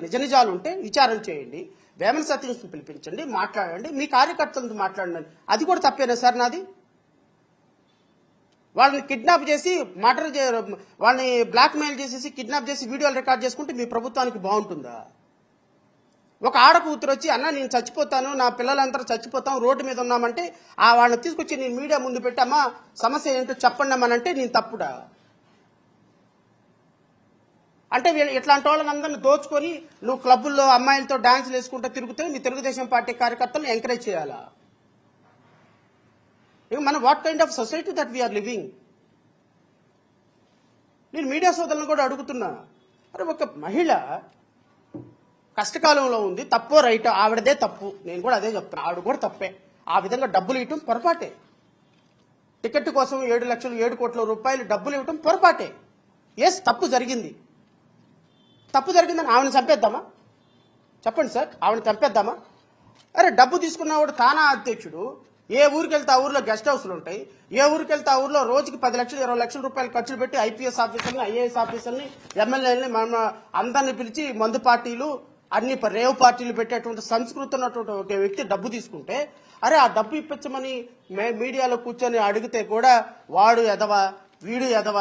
నిజ నిజాలు ఉంటే విచారణ చేయండి, వేమన సతీష్ని పిలిపించండి, మాట్లాడండి, మీ కార్యకర్తలతో మాట్లాడండి. అది కూడా తప్పేనా సార్ నాది? వాళ్ళని కిడ్నాప్ చేసి మర్డర్ వాళ్ళని బ్లాక్ మెయిల్ చేసేసి కిడ్నాప్ చేసి వీడియోలు రికార్డ్ చేసుకుంటే మీ ప్రభుత్వానికి బాగుంటుందా? ఒక ఆడ కూతురు వచ్చి అన్న నేను చచ్చిపోతాను, నా పిల్లలందరూ చచ్చిపోతాం, రోడ్డు మీద ఉన్నామంటే ఆ వాళ్ళని తీసుకొచ్చి నేను మీడియా ముందు పెట్టామా సమస్య ఏంటో చెప్పండి అమ్మనంటే నేను తప్పుడా? అంటే ఇట్లాంటి వాళ్ళని అందరిని దోచుకొని నువ్వు క్లబ్బుల్లో అమ్మాయిలతో డాన్సులు వేసుకుంటూ తిరుగుతే మీ తెలుగుదేశం పార్టీ కార్యకర్తలను ఎంకరేజ్ చేయాలా? మనం what kind of society that we're living? నేను మీడియా సోదరులను కూడా అడుగుతున్నా, అరే ఒక మహిళ కష్టకాలంలో ఉంది, తప్పో రైట్ ఆవిడదే తప్పు, నేను కూడా అదే చెప్తున్నా, ఆవిడ కూడా తప్పే. ఆ విధంగా డబ్బులు ఇవ్వటం పొరపాటే, టికెట్ కోసం 7 లక్షలు 7 కోట్ల రూపాయలు డబ్బులు ఇవ్వటం పొరపాటే. ఎస్, తప్పు జరిగింది. తప్పు జరిగిందని ఆవిడని చంపేద్దామా? చెప్పండి సార్, ఆవిడని చంపేద్దామా? అరే డబ్బు తీసుకున్నవాడు తానా అధ్యక్షుడు, ఏ ఊరికి వెళ్తే ఆ ఊర్లో గెస్ట్ హౌస్లు ఉంటాయి, ఏ ఊరికి వెళ్తే ఆ ఊర్లో రోజుకి 10 లక్షలు 20 లక్షల రూపాయలు ఖర్చులు పెట్టి ఐపీఎస్ ఆఫీసర్ని, ఐఏఎస్ ఆఫీసర్ని, ఎమ్మెల్యేలని మన అందరిని పిలిచి మందు పార్టీలు అన్ని రేవ్ పార్టీలు పెట్టేటువంటి సంస్కృతి ఉన్నటువంటి ఒక వ్యక్తి డబ్బు తీసుకుంటే, అరే ఆ డబ్బు ఇప్పించమని మీడియాలో కూర్చొని అడిగితే కూడా వాడు ఎదవా వీడు ఎదవా